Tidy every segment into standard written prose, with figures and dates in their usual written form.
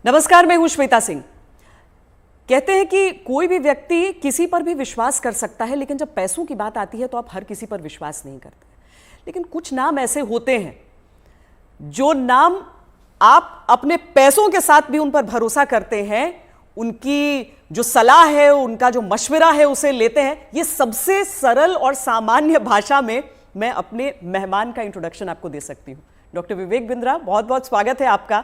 नमस्कार, मैं हूं श्वेता सिंह। कहते हैं कि कोई भी व्यक्ति किसी पर भी विश्वास कर सकता है, लेकिन जब पैसों की बात आती है तो आप हर किसी पर विश्वास नहीं करते। लेकिन कुछ नाम ऐसे होते हैं जो नाम आप अपने पैसों के साथ भी उन पर भरोसा करते हैं, उनकी जो सलाह है, उनका जो मशवरा है उसे लेते हैं। ये सबसे सरल और सामान्य भाषा में मैं अपने मेहमान का इंट्रोडक्शन आपको दे सकती हूँ। डॉक्टर विवेक बिंद्रा, बहुत बहुत स्वागत है आपका।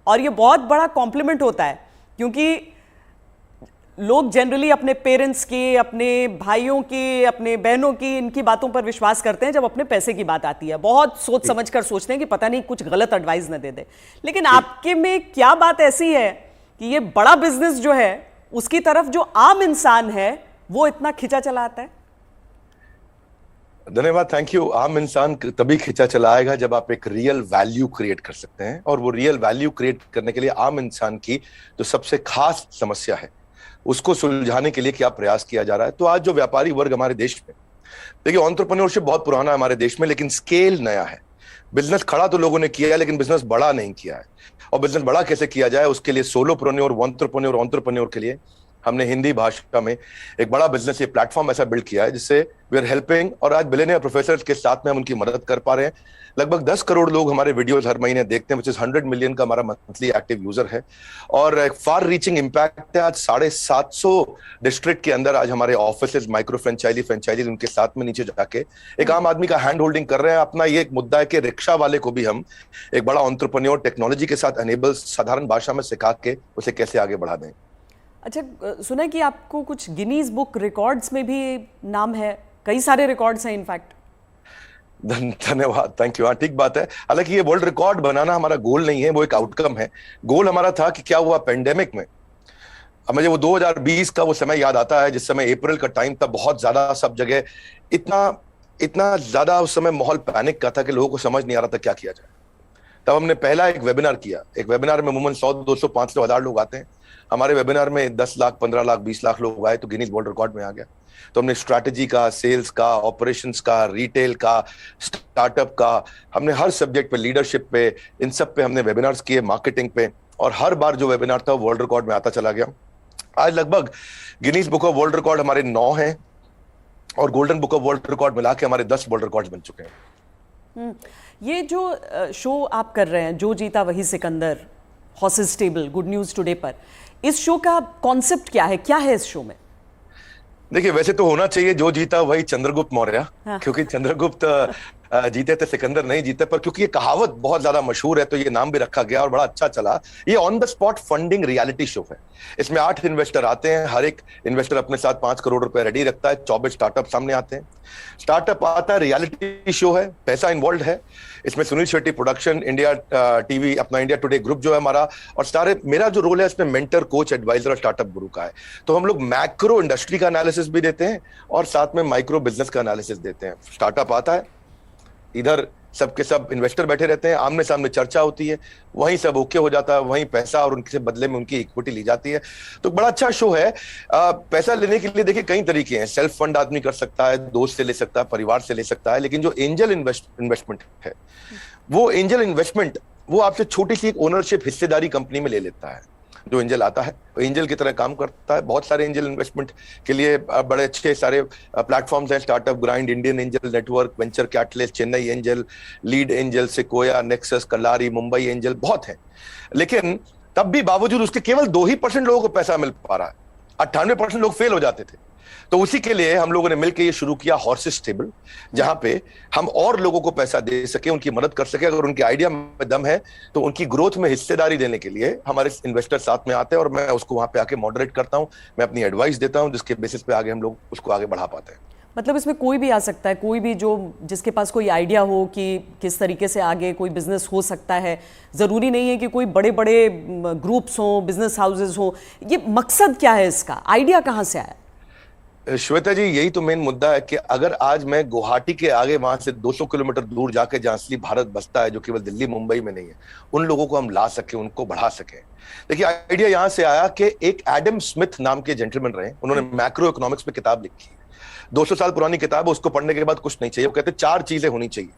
और ये बहुत बड़ा कॉम्प्लीमेंट होता है क्योंकि लोग जनरली अपने पेरेंट्स की, अपने भाइयों की, अपने बहनों की, इनकी बातों पर विश्वास करते हैं। जब अपने पैसे की बात आती है बहुत सोच समझ कर सोचते हैं कि पता नहीं कुछ गलत एडवाइस न दे दे। लेकिन आपके में क्या बात ऐसी है कि ये बड़ा बिजनेस जो है उसकी तरफ जो आम इंसान है वो इतना खिंचा चला आता है? धन्यवाद, थैंक यू। आम इंसान तभी खिंचा चला आएगा जब आप एक रियल वैल्यू क्रिएट कर सकते हैं, और वो रियल वैल्यू क्रिएट करने के लिए आम इंसान की जो सबसे खास समस्या है उसको सुलझाने के लिए क्या प्रयास किया जा रहा है। तो आज जो व्यापारी वर्ग हमारे देश में, देखिए, एंटरप्रेन्योरशिप बहुत पुराना है हमारे देश में, लेकिन स्केल नया है। बिजनेस खड़ा तो लोगों ने किया है, लेकिन बिजनेस बड़ा नहीं किया है। और बिजनेस बड़ा कैसे किया जाए, उसके लिए सोलोप्रेन्योर, एंटरप्रेन्योर के लिए हमने हिंदी भाषा में एक बड़ा बिजनेस, ये प्लेटफॉर्म ऐसा बिल्ड किया है जिससे वी आर हेल्पिंग, और आज बिलियनियर प्रोफेसर्स के साथ में हम उनकी मदद कर पा रहे हैं। लगभग 10 करोड़ लोग हमारे वीडियोस हर महीने देखते हैं, विच इज 100 मिलियन का हमारा मंथली एक्टिव यूजर है, और एक फार रीचिंग इम्पैक्ट है। आज 750 डिस्ट्रिक्ट के अंदर आज हमारे ऑफिसेज, माइक्रो फ्रेंचाइजी उनके साथ में नीचे जाके एक आम आदमी का हैंड होल्डिंग कर रहे हैं। अपना ये एक मुद्दा है कि रिक्शा वाले को भी हम एक बड़ा एंटरप्रेन्योर टेक्नोलॉजी के साथ एनेबल, साधारण भाषा में सिखा के उसे कैसे आगे बढ़ा दें। अच्छा, सुना है कि आपको कुछ गिनीज बुक रिकॉर्ड्स में भी नाम है, कई सारे रिकॉर्ड्स हैं इनफैक्ट। धन्यवाद, थैंक यू। हाँ, ठीक बात है। हालांकि ये वर्ल्ड रिकॉर्ड बनाना हमारा गोल नहीं है, वो एक आउटकम है। गोल हमारा था कि क्या हुआ पेंडेमिक में। अब मुझे वो 2020 का वो समय याद आता है जिस समय अप्रैल का टाइम था, बहुत ज्यादा सब जगह इतना इतना ज्यादा उस समय माहौल पैनिक का था कि लोगों को समझ नहीं आ रहा था क्या किया जाए। तब हमने पहला एक वेबिनार किया। एक वेबिनार में अमूमन 100, 200, 500, 1000 लोग आते हैं। हमारे वेबिनार में 10 लाख, 15 लाख, 20 लाख लोग आए तो गिनीज वर्ल्ड रिकॉर्ड में आ गया। तो हमने स्ट्रैटेजी का, सेल्स का, ऑपरेशंस का, रिटेल का, स्टार्टअप का, हमने हर सब्जेक्ट पे, लीडरशिप पे, इन सब पे हमने वेबिनार्स किए, मार्केटिंग पे, और हर बार जो वेबिनार था वर्ल्ड रिकॉर्ड में आता चला गया। आज लगभग Guinness book of world record हमारे 9 हैं, और golden book of world record मिला के हमारे 10 वर्ल्ड रिकॉर्ड बन चुके हैं। ये जो शो आप कर रहे हैं, जो जीता वही Sikandar, horses table, good news today पर, इस शो का कॉन्सेप्ट क्या है, क्या है इस शो में? देखिए, वैसे तो होना चाहिए जो जीता वही चंद्रगुप्त मौर्य। हाँ। क्योंकि चंद्रगुप्त जीते थे, सिकंदर नहीं जीते, पर क्योंकि ये कहावत बहुत ज्यादा मशहूर है तो ये नाम भी रखा गया और बड़ा अच्छा चला। ये on the spot funding reality show है। इसमें 8 इन्वेस्टर आते हैं, हर एक इन्वेस्टर अपने साथ 5 करोड़ रुपए रेडी रखता है। 24 स्टार्टअप सामने आते हैं। स्टार्टअप आता है, रियलिटी शो है, पैसा इन्वॉल्व है। इसमें Sunil Shetty production, India TV, अपना इंडिया टुडे ग्रुप जो है हमारा, और सारे, मेरा जो रोल है इसमें मेंटर, कोच, एडवाइजर और स्टार्टअप गुरु का है। तो हम लोग मैक्रो इंडस्ट्री का एनालिसिस भी देते हैं और साथ में माइक्रो बिजनेस का एनालिसिस देते हैं। स्टार्टअप आता है, इधर सबके सब इन्वेस्टर बैठे रहते हैं, आमने सामने चर्चा होती है, वहीं सब ओके हो जाता है, वहीं पैसा और उनके बदले में उनकी इक्विटी ली जाती है। तो बड़ा अच्छा शो है। पैसा लेने के लिए देखिए कई तरीके हैं। सेल्फ फंड आदमी कर सकता है, दोस्त से ले सकता है, परिवार से ले सकता है, लेकिन जो एंजल इन्वेस्टमेंट है, वो एंजल इन्वेस्टमेंट वो आपसे छोटी सी एक ओनरशिप, हिस्सेदारी कंपनी में ले लेता है। जो एंजल आता है वो एंजल की तरह काम करता है। बहुत सारे एंजल इन्वेस्टमेंट के लिए बड़े अच्छे सारे प्लेटफॉर्म्स हैं, Startup Grind, Indian Angel Network, Venture Catalyst, Chennai Angel, Lead Angel, Sequoia, Nexus, Kalaari, Mumbai Angel, बहुत हैं। लेकिन तब भी बावजूद उसके केवल 2% लोगों को पैसा मिल पा रहा है, 98% लोग फेल हो जाते थे। तो उसी के लिए हम लोगों ने मिलकर ये शुरू किया हॉर्सेस टेबल, जहां पे हम और लोगों को पैसा दे सके, उनकी मदद कर सके। अगर उनके आइडिया में दम है तो उनकी ग्रोथ में हिस्सेदारी देने के लिए हमारे इन्वेस्टर साथ में आते हैं, और मैं उसको वहां पे आके मॉडरेट करता हूं, मैं अपनी एडवाइस देता हूं, जिसके बेसिस पे आगे हम लोग उसको आगे बढ़ा पाते हैं। मतलब इसमें कोई भी आ सकता है, कोई भी जो जिसके पास कोई आइडिया हो कि किस तरीके से आगे कोई बिजनेस हो सकता है। ज़रूरी नहीं है कि कोई बड़े बड़े ग्रुप्स हों, बिजनेस हाउसेज हों। ये मकसद क्या है इसका, आइडिया कहाँ से आया? श्वेता जी, यही तो मेन मुद्दा है कि अगर आज मैं गुवाहाटी के आगे वहां से 200 किलोमीटर दूर जाके, जहां असली भारत बसता है, जो केवल दिल्ली मुंबई में नहीं है, उन लोगों को हम ला सके, उनको बढ़ा सके। देखिए, आइडिया यहां से आया कि एक एडम स्मिथ नाम के जेंटलमैन रहे, उन्होंने मैक्रो इकोनॉमिक्स पे किताब लिखी है। 200 साल पुरानी किताब है, उसको पढ़ने के बाद कुछ नहीं चाहिए। वो कहते 4 चीजें होनी चाहिए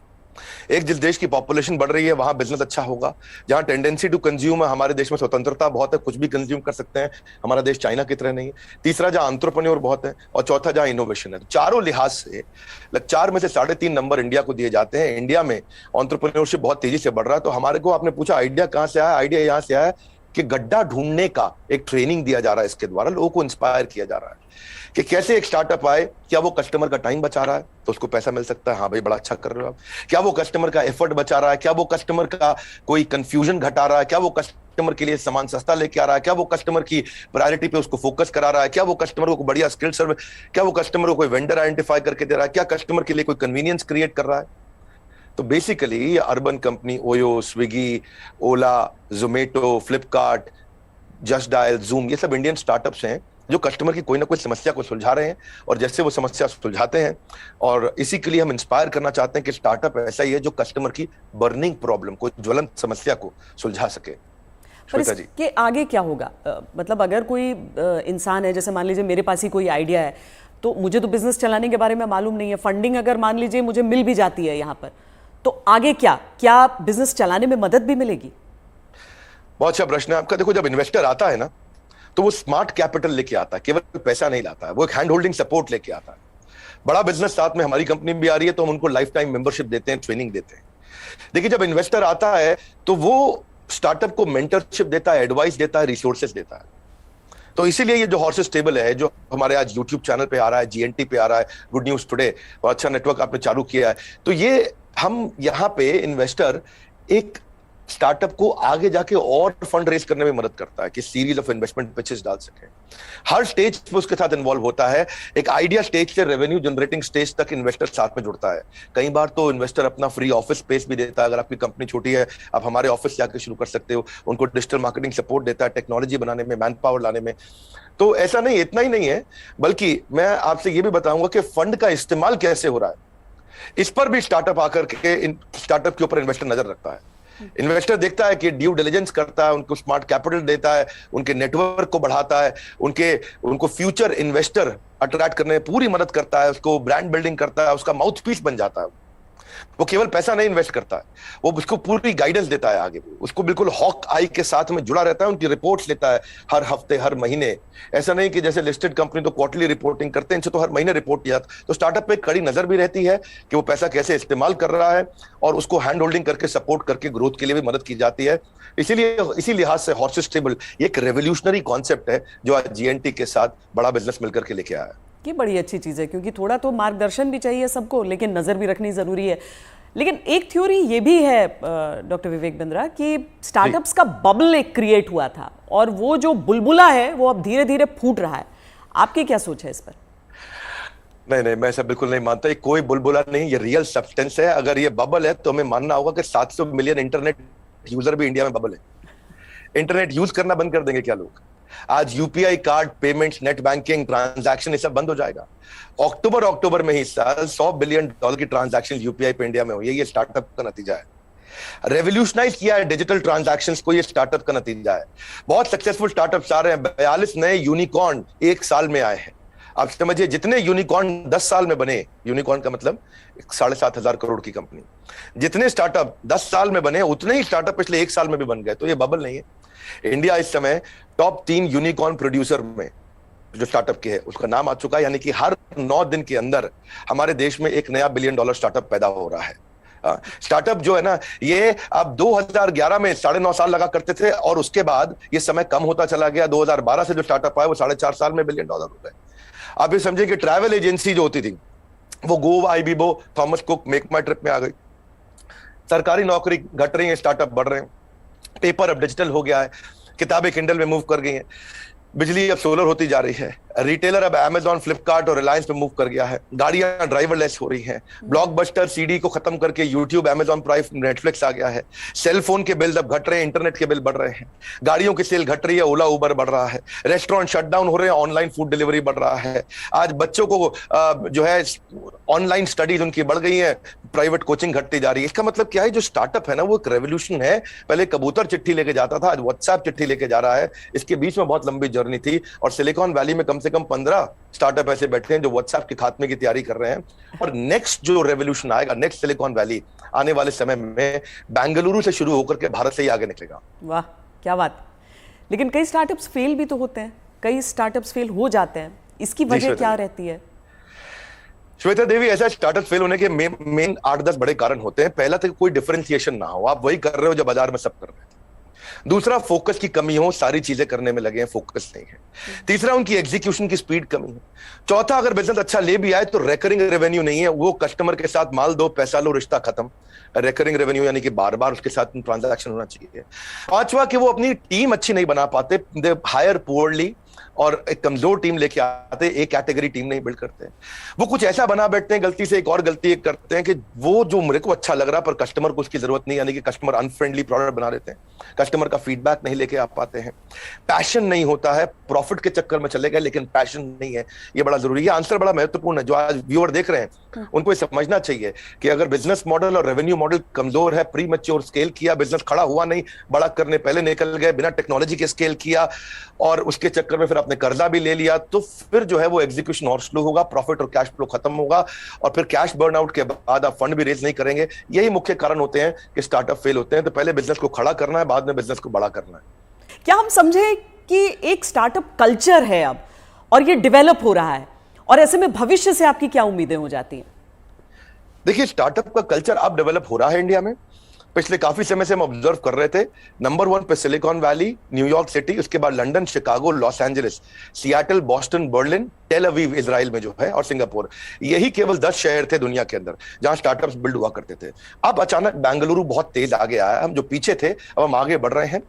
एक जिस देश की पॉपुलेशन बढ़ रही है वहां बिजनेस अच्छा होगा, जहां टेंडेंसी टू कंज्यूम है, हमारे देश में स्वतंत्रता बहुत है, कुछ भी कंज्यूम कर सकते हैं, हमारा देश चाइना की तरह नहीं है। तीसरा, जहां एंटरप्रेन्योर बहुत है, और चौथा जहां इनोवेशन है। चारों लिहाज से 4 में से 3.5 नंबर इंडिया को दिए जाते हैं। इंडिया में एंटरप्रेन्योरशिप बहुत तेजी से बढ़ रहा है। तो हमारे को, आपने पूछा आइडिया कहां से आया, आइडिया यहां से आया कि गड्ढा ढूंढने का एक ट्रेनिंग दिया जा रहा है, इसके द्वारा लोगों को इंस्पायर किया जा रहा है कि कैसे एक स्टार्टअप आए, क्या वो कस्टमर का टाइम बचा रहा है तो उसको पैसा मिल सकता है, हाँ भाई बड़ा अच्छा कर रहे हो आप, क्या वो कस्टमर का एफर्ट बचा रहा है, क्या वो कस्टमर का कोई कंफ्यूजन घटा रहा है, क्या वो कस्टमर के लिए सामान सस्ता लेके आ रहा है, क्या वो कस्टमर की प्रायोरिटी पे उसको फोकस करा रहा है, क्या वो कस्टमर को बढ़िया स्किल सर्विस, क्या वो कस्टमर को कोई वेंडर आइडेंटिफाई करके दे रहा है, क्या कस्टमर के लिए कोई कन्वीनियंस क्रिएट कर रहा है। तो basically Urban Company, OYO, Swiggy, Ola, Zomato, Flipkart, Just Dial, Zoom, ये सब इंडियन स्टार्टअप्स हैं जो कस्टमर की कोई ना कोई समस्या को सुलझा रहे हैं, और जैसे वो समस्या सुलझाते हैं, और इसी के लिए हम इंस्पायर करना चाहते हैं कि स्टार्टअप ऐसा ही है जो कस्टमर की बर्निंग प्रॉब्लम को, ज्वलंत समस्या को सुलझा सके। पर इसके आगे क्या होगा? मतलब अगर कोई इंसान है, जैसे मान लीजिए मेरे पास ही कोई आइडिया है, तो मुझे तो बिजनेस चलाने के बारे में मालूम नहीं है, फंडिंग अगर मान लीजिए मुझे मिल भी जाती है यहाँ पर, तो आगे क्या बिजनेस चलाने में मदद भी मिलेगी? बहुत अच्छा प्रश्न है आपका। देखो, जब इन्वेस्टर आता है ना, तो वो स्मार्ट कैपिटल लेके आता है, केवल पैसा नहीं लाता है, वो एक हैंड होल्डिंग सपोर्ट लेके आता है। बड़ा बिजनेस साथ में हमारी कंपनी भी आ रही है, तो हम उनको लाइफ टाइम मेंबरशिप देते हैं, ट्रेनिंग देते हैं। देखिए, जब इन्वेस्टर आता है तो वो स्टार्टअप को मेंटरशिप देता है, एडवाइस देता है, रिसोर्सेज देता है। तो इसीलिए ये जो हॉर्सेस टेबल है, जो हमारे आज यूट्यूब चैनल पे आ रहा है, जीएनटी पे आ रहा है, गुड न्यूज टुडे, और अच्छा नेटवर्क आपने चालू किया है, तो ये हम यहाँ पे इन्वेस्टर एक स्टार्टअप को आगे जाके और फंड रेज करने में मदद करता है कि सीरीज ऑफ इन्वेस्टमेंट पिचेस डाल सके। हर स्टेज पे उसके साथ इन्वॉल्व होता है। एक आइडिया स्टेज से रेवेन्यू जनरेटिंग स्टेज तक इन्वेस्टर साथ में जुड़ता है। कई बार तो इन्वेस्टर अपना फ्री ऑफिस स्पेस भी देता है। अगर आपकी कंपनी छोटी है, आप हमारे ऑफिस जाकर शुरू कर सकते हो। उनको डिजिटल मार्केटिंग सपोर्ट देता है, टेक्नोलॉजी बनाने में, मैन पावर लाने में। तो ऐसा नहीं, इतना ही नहीं है, बल्कि मैं आपसे ये भी बताऊंगा कि फंड का इस्तेमाल कैसे हो रहा है, इस पर भी स्टार्टअप आकर के स्टार्टअप के ऊपर इन्वेस्टर नजर रखता है। इन्वेस्टर देखता है कि ड्यू डिलिजेंस करता है, उनको स्मार्ट कैपिटल देता है, उनके नेटवर्क को बढ़ाता है, उनको फ्यूचर इन्वेस्टर अट्रैक्ट करने में पूरी मदद करता है, उसको ब्रांड बिल्डिंग करता है, उसका माउथ पीस बन जाता है। वो केवल पैसा नहीं इन्वेस्ट करता है, वो उसको पूरी गाइडेंस देता है आगे, उसको बिल्कुल हॉक आई के साथ में जुड़ा रहता है, उनकी रिपोर्ट्स लेता है हर हफ्ते, हर महीने। ऐसा नहीं कि जैसे लिस्टेड कंपनी तो क्वार्टरली रिपोर्टिंग करते हैं, इनसे तो हर महीने रिपोर्ट किया। तो स्टार्टअप पे कड़ी नजर भी रहती है कि वो पैसा कैसे इस्तेमाल कर रहा है, और उसको हैंड होल्डिंग करके सपोर्ट करके ग्रोथ के लिए भी मदद की जाती है। इसीलिए इसी लिहाज से हॉर्सेस टेबल एक रेवोल्यूशनरी कॉन्सेप्ट है जो आज जीएनटी के साथ बड़ा बिजनेस मिलकर के लेके आया है। ये बड़ी अच्छी चीज़ है, क्योंकि थोड़ा तो मार्गदर्शन भी चाहिए सबको, लेकिन नज़र भी रखनी ज़रूरी है। लेकिन एक थ्योरी ये भी है डॉक्टर विवेक बिंद्रा कि स्टार्टअप्स का बबल एक क्रिएट हुआ था, और वो जो बुलबुला है वो अब धीरे धीरे फूट रहा है। आपकी क्या सोच है इस पर? नहीं, मैं ऐसा बिल्कुल नहीं मानता। ये कोई बुलबुला नहीं, ये रियल सब्सटेंस है। अगर ये बबल है तो हमें मानना होगा कि 700 मिलियन इंटरनेट यूजर भी इंडिया में बबल है। इंटरनेट यूज करना बंद कर देंगे क्या लोग? आज UPI card payments, net banking, transaction, ये सब बंद हो जाएगा। अक्टूबर में ही साल $100 बिलियन की ट्रांजैक्शन यूपीआई पे इंडिया में हुई है। ये स्टार्टअप का नतीजा है। रेवोल्यूशनाइज किया है डिजिटल ट्रांजैक्शंस को, ये स्टार्टअप का नतीजा है। बहुत सक्सेसफुल स्टार्टअप्स आ रहे हैं। 42 नए यूनिकॉर्न 1 साल में आए हैं। आप समझिए, जितने यूनिकॉर्न 10 साल में बने, यूनिकॉर्न का मतलब 7,500 करोड़ की कंपनी, जितने स्टार्टअप 10 साल में बने, उतने ही स्टार्टअप पिछले 1 साल में भी बन गए। तो ये बबल नहीं है। इंडिया इस समय टॉप 3 यूनिकॉर्न प्रोड्यूसर में जो स्टार्टअप के है उसका नाम आ चुका है। यानी कि हर 9 दिन के अंदर हमारे देश में एक नया $1 बिलियन स्टार्टअप पैदा हो रहा है। स्टार्टअप जो है ना, ये अब 2011 में 9.5 साल लगा करते थे, और उसके बाद ये समय कम होता चला गया। 2012 से जो स्टार्टअप आया वो 4.5 साल में $1 बिलियन हो गए। आप ये समझिए कि ट्रैवल एजेंसी जो होती थी वो Goibibo, Thomas Cook, MakeMyTrip में आ गई। सरकारी नौकरी घट रही है, स्टार्टअप बढ़ रहे हैं। पेपर अब डिजिटल हो गया है, किताबें किंडल में मूव कर गई हैं, बिजली अब सोलर होती जा रही है, रिटेलर अब अमेजॉन, फ्लिपकार्ट और रिलायंस पे मूव कर गया है, गाड़ियां ड्राइवरलेस हो रही हैं, ब्लॉकबस्टर सीडी को खत्म करके यूट्यूब, अमेजॉन प्राइम, नेटफ्लिक्स आ गया है, सेल फोन के बिल अब घट रहे हैं, इंटरनेट के बिल बढ़ रहे हैं, गाड़ियों की सेल घट रही है, ओला उबर बढ़ रहा है, रेस्टोरेंट शटडाउन हो रहे हैं, ऑनलाइन फूड डिलीवरी बढ़ रहा है। आज बच्चों को जो है ऑनलाइन स्टडीज उनकी बढ़ गई है, प्राइवेट कोचिंग घटती जा रही है। इसका मतलब क्या है, जो स्टार्टअप है ना वो एक रेवोल्यूशन है। पहले कबूतर चिट्ठी लेके जाता था, आज व्हाट्सएप चिट्ठी लेके जा रहा है। इसके बीच में बहुत लंबी जर्नी थी, और सिलिकॉन वैली में कम से कम 15 स्टार्टअप ऐसे बैठे हैं जो व्हाट्सएप के खात्मे की तैयारी कर रहे हैं। और नेक्स्ट जो रेवोल्यूशन आएगा, नेक्स्ट सिलिकॉन वैली आने वाले समय में बेंगलुरु से शुरू होकर के भारत से ही आगे निकलेगा। वाह, क्या बात। लेकिन कई स्टार्टअप्स फेल भी तो होते हैं, कई स्टार्टअप्स फेल हो जाते हैं, इसकी वजह क्या रहती है? श्वेता देवी, ऐसा स्टार्टअप फेल होने के मेन 8-10 बड़े कारण होते हैं। पहला तो कोई डिफरेंशिएशन ना हो, आप वही कर रहे हो जो बाजार में सब कर रहे हैं। दूसरा, फोकस की कमी हो, सारी चीजें करने में लगे हैं, फोकस नहीं है। तीसरा, उनकी एग्जीक्यूशन की स्पीड कमी है। चौथा, अगर बिजनेस अच्छा ले भी आए तो रेकरिंग रेवेन्यू नहीं है, वो कस्टमर के साथ माल दो पैसा लो रिश्ता खत्म। रेकरिंग रेवेन्यू यानी कि बार बार उसके साथ ट्रांजैक्शन होना चाहिए। पांचवा, कि वो अपनी टीम अच्छी नहीं बना पाते, दे हायर पुअरली, और एक कमजोर टीम लेके आते, एक कैटेगरी टीम नहीं बिल्ड करते। वो कुछ ऐसा बना बैठते हैं, गलती से एक और गलती एक करते हैं कि वो जो मेरे को अच्छा लग रहा पर कस्टमर को उसकी जरूरत नहीं, यानी कि कस्टमर अनफ्रेंडली प्रोडक्ट बना देते हैं, कस्टमर का फीडबैक नहीं लेके आ पाते हैं। पैशन नहीं होता है, प्रॉफिट के चक्कर में चले गए लेकिन पैशन नहीं है, ये बड़ा जरूरी है। आंसर बड़ा महत्वपूर्ण है। जो आज व्यूअर देख रहे हैं उनको ये समझना चाहिए कि अगर बिजनेस मॉडल और रेवेन्यू मॉडल कमजोर है, प्री मैच्योर स्केल किया, बिजनेस खड़ा हुआ नहीं, बड़ा करने पहले निकल गए, बिना टेक्नोलॉजी के स्केल किया और उसके चक्कर में फिर आपने कर्जा भी ले लिया, तो फिर जो है वो एग्जीक्यूशन और स्लो होगा, प्रॉफिट और कैश फ्लो खत्म होगा, और फिर कैश बर्नआउट के बाद आप फंड भी रेज नहीं करेंगे। यही मुख्य कारण होते हैं कि स्टार्टअप फेल होते हैं। तो पहले बिजनेस को खड़ा करना है, बाद में बिजनेस को बड़ा करना है। क्या हम समझे कि एक स्टार्टअप कल्चर है अब, और ये डेवलप हो रहा है, और ऐसे में भविष्य से आपकी क्या उम्मीदें हो जाती हैं? देखिए, स्टार्टअप का कल्चर अब डेवलप हो रहा है इंडिया में। पिछले काफी समय से हम ऑब्जर्व कर रहे थे, नंबर 1 पे सिलिकॉन वैली, न्यूयॉर्क सिटी, उसके बाद London, Chicago, Los Angeles, Seattle, Boston, Berlin, Tel Aviv Israel में जो है, और सिंगापुर। यही केवल 10 शहर थे दुनिया के अंदर जहां स्टार्टअप्स बिल्ड हुआ करते थे। अब अचानक बेंगलुरु बहुत तेज आगे आया। हम जो पीछे थे अब हम आगे बढ़ रहे हैं।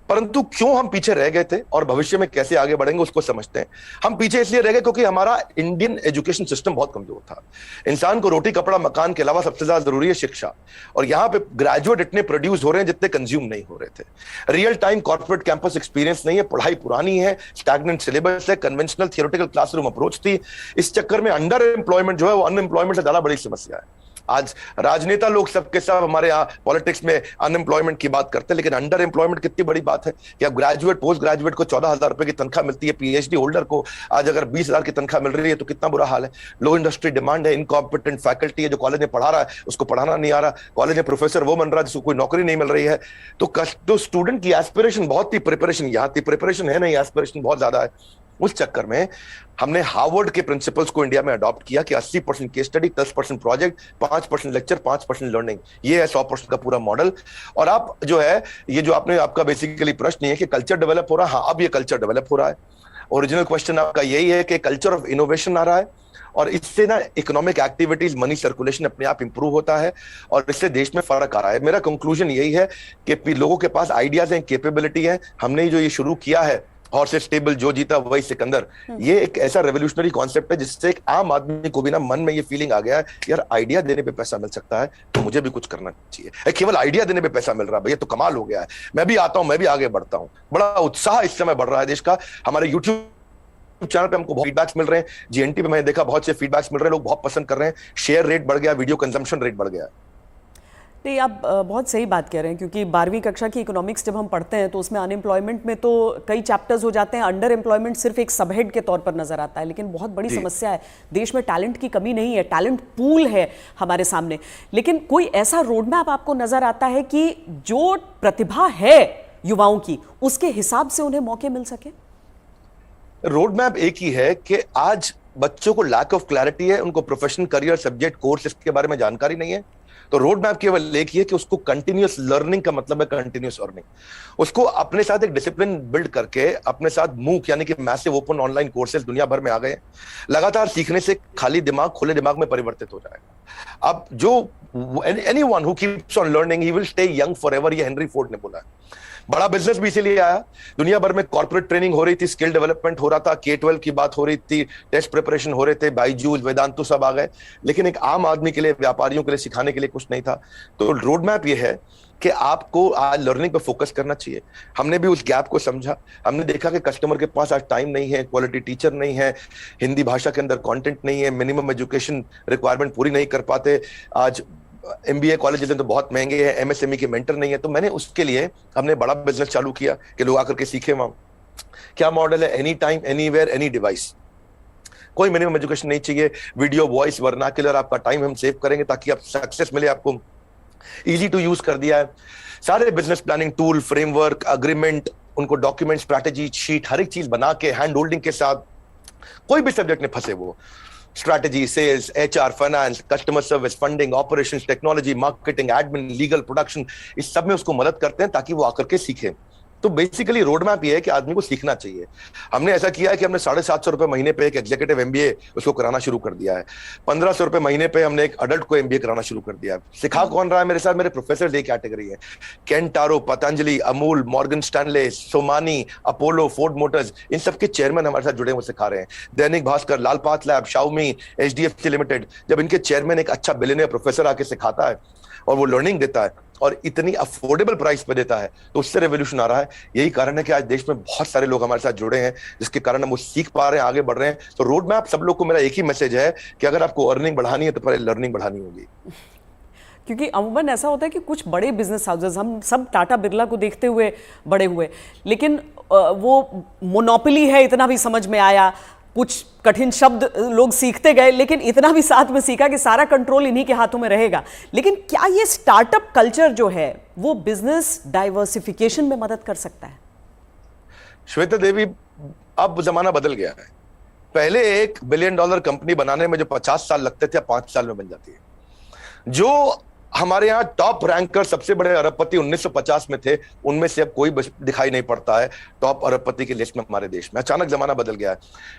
परंतु क्यों हम पीछे रह गए थे और भविष्य में कैसे आगे बढ़ेंगे उसको समझते हैं। हम पीछे इसलिए रह गए क्योंकि हमारा इंडियन एजुकेशन सिस्टम बहुत कमजोर था। इंसान को रोटी कपड़ा मकान के अलावा सबसे ज्यादा जरूरी है शिक्षा, और यहाँ पे ग्रेजुएट इतने प्रोड्यूस हो रहे हैं जितने कंज्यूम नहीं हो रहे थे। Real time corporate campus experience नहीं है, पढ़ाई पुरानी है, स्टैग्नेंट सिलेबस है, कन्वेंशनल थियोरेटिकल क्लासरूम अप्रोच थी। इस चक्कर में अंडर एम्प्लॉयमेंट जो है वो अनएम्प्लॉयमेंट से ज्यादा बड़ी समस्या है। आज राजनेता लोग सबके सब हमारे यहाँ पॉलिटिक्स में अनएम्प्लॉयमेंट की बात करते हैं, लेकिन अंडर एम्प्लॉयमेंट कितनी बड़ी बात है कि अब ग्रेजुएट पोस्ट ग्रेजुएट को 14,000 रुपए की तनख्वाह मिलती है, पीएचडी होल्डर को आज अगर 20,000 की तनख्वाह मिल रही है तो कितना बुरा हाल है। लो इंडस्ट्री डिमांड है, इनकॉम्पिटेंट फैकल्टी है, जो कॉलेज में पढ़ा रहा है उसको पढ़ाना नहीं आ रहा, कॉलेज में प्रोफेसर वो बन रहा है जिसको कोई नौकरी नहीं मिल रही है। तो स्टूडेंट की एस्पिरेशन बहुत थी, प्रिपरेशन यहाँ थी, प्रिपरेशन है नहीं, एस्पिरेशन बहुत ज्यादा है। उस चक्कर में हमने हार्वर्ड के प्रिंसिपल्स को इंडिया में अडॉप्ट किया कि 80% case study, 10% project, 5% lecture, 5% learning, ये है 100% का पूरा मॉडल। और आप जो है ये जो आपका बेसिकली प्रश्न है कि कल्चर डेवलप हो रहा है, हाँ अब ये कल्चर डेवलप हो रहा है। ओरिजिनल क्वेश्चन आपका यही है कि कल्चर ऑफ इनोवेशन आ रहा है, और इससे ना इकोनॉमिक एक्टिविटीज, मनी सर्कुलेशन अपने आप इंप्रूव होता है, और इससे देश में फर्क आ रहा है। मेरा कंक्लूजन यही है कि लोगों के पास आइडियाज हैं, कैपेबिलिटी है। हमने जो ये शुरू किया है हॉर्सेस टेबल, जो जीता वही सिकंदर, ये एक ऐसा रेवोल्यूशनरी कॉन्सेप्ट है जिससे एक आम आदमी को भी ना मन में ये फीलिंग आ गया है, यार आइडिया देने पे पैसा मिल सकता है तो मुझे भी कुछ करना चाहिए। केवल आइडिया देने पे पैसा मिल रहा है, भैया तो कमाल हो गया है, मैं भी आता हूं, मैं भी आगे बढ़ता हूं। बड़ा उत्साह इस समय बढ़ रहा है देश का। हमारे यूट्यूब चैनल पे हमको बहुत फीडबैक्स मिल रहे हैं, जीएनटी पे मैंने देखा बहुत से फीडबैक्स मिल रहे हैं, लोग बहुत पसंद कर रहे हैं, शेयर रेट बढ़ गया, वीडियो कंजम्पशन रेट बढ़ गया। नहीं, आप बहुत सही बात कह रहे हैं, क्योंकि 12वीं कक्षा की इकोनॉमिक्स जब हम पढ़ते हैं तो उसमें अनएम्प्लॉयमेंट में तो कई चैप्टर्स हो जाते हैं, अंडर एम्प्लॉयमेंट सिर्फ एक सबहेड के तौर पर नजर आता है। लेकिन बहुत बड़ी समस्या है, देश में टैलेंट की कमी नहीं है, टैलेंट पूल है हमारे सामने। लेकिन कोई ऐसा रोड मैप आपको नजर आता है कि जो प्रतिभा है युवाओं की उसके हिसाब से उन्हें मौके मिल सके? रोड मैप एक ही है कि आज बच्चों को लैक ऑफ क्लैरिटी है, उनको प्रोफेशनल करियर सब्जेक्ट कोर्स इसके बारे में जानकारी नहीं है। तो रोड मैप केवल एक ही है कि उसको कंटिन्यूअस लर्निंग का मतलब है कंटिन्यूअस अर्निंग। उसको अपने साथ एक डिसिप्लिन बिल्ड करके अपने साथ मूक यानी कि मैसिव ओपन ऑनलाइन कोर्सेज दुनिया भर में आ गए, लगातार सीखने से खाली दिमाग खुले दिमाग में परिवर्तित हो जाएगा। अब जो anyone who keeps on learning he will stay young forever, ये हेनरी फोर्ड ने बोला है। बड़ा बिजनेस भी इसीलिए आया, दुनिया भर में कॉर्पोरेट ट्रेनिंग हो रही थी, स्किल डेवलपमेंट हो रहा था, K-12 की बात हो रही थी, टेस्ट प्रिपरेशन हो रहे थे, बायजूस, वेदांतु सब आ गए, लेकिन एक आम आदमी के लिए, व्यापारियों के लिए सिखाने के लिए कुछ नहीं था। तो रोड मैप ये है कि आपको आज लर्निंग पे फोकस करना चाहिए। हमने भी उस गैप को समझा, हमने देखा कि कस्टमर के पास आज टाइम नहीं है, क्वालिटी टीचर नहीं है, हिंदी भाषा के अंदर कंटेंट नहीं है, मिनिमम एजुकेशन रिक्वायरमेंट पूरी नहीं कर पाते, आज MBA कॉलेज तो बहुत महंगे हैं, MSME के मेंटर नहीं है। तो मैंने उसके लिए हमने बड़ा बिजनेस चालू किया कि लोग आकर के सीखे वहां, क्या मॉडल है? Any time, anywhere, any device. कोई मिनिमम एजुकेशन नहीं चाहिए। वीडियो, वॉइस, वर्नाक्युलर, आपका टाइम हम सेव करेंगे ताकि आप सक्सेस मिले आपको। इजी टू यूज कर दिया है। सारे business planning tool, framework, agreement, उनको डॉक्यूमेंट, स्ट्रैटेजी शीट, हर एक चीज बना के हैंड होल्डिंग के साथ, कोई भी सब्जेक्ट में फंसे वो, strategy, sales, HR, finance, customer service, funding, operations, technology, marketing, admin, legal, production, इस सब में उसको मदद करते हैं ताकि वो आकर के सीखे। तो बेसिकली रोड मैप ये है कि आदमी को सीखना चाहिए। हमने ऐसा किया है कि हमने 750 रुपए महीने पे एक एग्जीक्यूटिव एमबीए उसको कराना शुरू कर दिया है। 1500 रुपए महीने पे हमने एक अडल्ट को एमबीए कराना शुरू कर दिया है। सिखा कौन रहा है मेरे साथ? मेरे प्रोफेसर डे कैटेगरी है। केंटारो, Patanjali, Amul, Morgan Stanley, Somani, Apollo, Ford Motors, इन सबके चेयरमैन हमारे साथ जुड़े हुए सिखा रहे हैं। Dainik Bhaskar, Lal Path Lab, Xiaomi, HDFC Limited, जब इनके चेयरमैन एक अच्छा बिलियनियर प्रोफेसर आके सिखाता है और वो लर्निंग देता है और इतनी अफोर्डेबल प्राइस पे देता है, तो उससे रेवोल्यूशन आ रहा है। यही कारण है कि आज देश में बहुत सारे लोग हमारे साथ जुड़े हैं, जिसके कारण हम वो सीख पा रहे हैं, आगे बढ़ रहे हैं। तो रोड मैप सब लोग को मेरा एक ही मैसेज है कि अगर आपको अर्निंग बढ़ानी है तो पहले लर्निंग बढ़ानी होगी। क्योंकि अमूमन ऐसा होता है कि कुछ बड़े बिजनेस हाउसेस, हम सब टाटा बिरला को देखते हुए बड़े हुए, लेकिन वो मोनोपोली है इतना भी समझ में आया। कुछ कठिन शब्द लोग सीखते गए, लेकिन इतना भी साथ में सीखा कि सारा कंट्रोल इन्हीं के हाथों में रहेगा। लेकिन क्या ये स्टार्टअप कल्चर जो है वो बिजनेस डाइवर्सिफिकेशन में मदद कर सकता है? श्वेता देवी, अब जमाना बदल गया है। पहले $1 बिलियन कंपनी बनाने में जो 50 साल लगते थे, 5 साल में बन जाती है। जो हमारे यहाँ टॉप रैंकर सबसे बड़े अरबपति 1950 में थे, उनमें से अब कोई दिखाई नहीं पड़ता है टॉप अरबपति की लिस्ट में हमारे देश में। अचानक जमाना बदल गया है।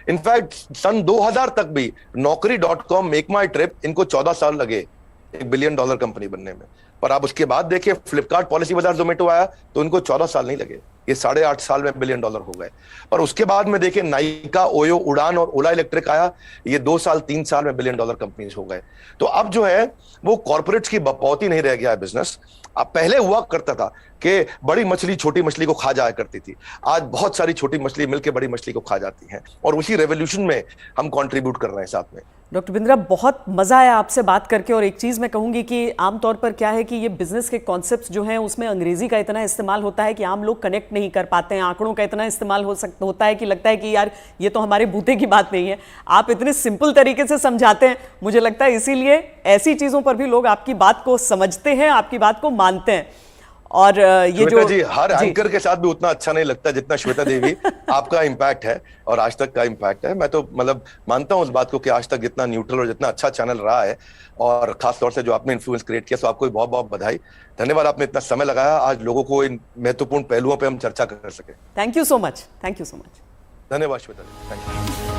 इनफैक्ट सन 2000 तक भी नौकरी.com, मेक माई ट्रिप, इनको 14 साल लगे $1 बिलियन कंपनी बनने में। पर आप उसके बाद देखिए, फ्लिपकार्ट, पॉलिसी बाजार, जोमेटो आया तो इनको 14 साल नहीं लगे, ये 8.5 साल में $1 बिलियन हो गए। पर उसके बाद में देखिए, नाइका, ओयो, उड़ान और ओला इलेक्ट्रिक आया, ये 2 साल 3 साल में $1 बिलियन कंपनीज हो गए। तो अब जो है वो कॉर्पोरेट्स की बपौती नहीं रह गया है बिजनेस। अब पहले हुआ करता था कि बड़ी मछली छोटी मछली को खा जाया करती थी, आज बहुत सारी छोटी मछली मिलकर बड़ी मछली को खा जाती हैं, और उसी रेवोल्यूशन में हम कंट्रीब्यूट कर रहे हैं साथ में। डॉक्टर बिंद्रा, बहुत मजा आया आपसे बात करके। और एक चीज मैं कहूंगी कि आमतौर पर क्या है कि ये बिजनेस के कॉन्सेप्ट्स जो हैं उसमें अंग्रेजी का इतना इस्तेमाल होता है कि आम लोग कनेक्ट नहीं कर पाते हैं। आंकड़ों का इतना इस्तेमाल होता है कि लगता है कि यार ये तो हमारे बूते की बात नहीं है। आप इतने सिंपल तरीके से समझाते हैं, मुझे लगता है इसीलिए ऐसी चीजों पर भी लोग आपकी बात को समझते हैं, आपकी बात को मानते हैं। और ये जो जी, हर एंकर के साथ भी उतना अच्छा नहीं लगता जितना श्वेता देवी आपका इम्पैक्ट है और आज तक का इम्पैक्ट है। मैं तो मतलब मानता हूं उस बात को कि आज तक जितना न्यूट्रल और जितना अच्छा चैनल रहा है, और खास तौर से जो आपने इन्फ्लुएंस क्रिएट किया, तो आपको बहुत बहुत बधाई। धन्यवाद, आपने इतना समय लगाया आज लोगों को इन महत्वपूर्ण पहलुओं पर हम चर्चा कर सके। Thank you so much. Thank you so much. धन्यवाद श्वेता जी, थैंक यू।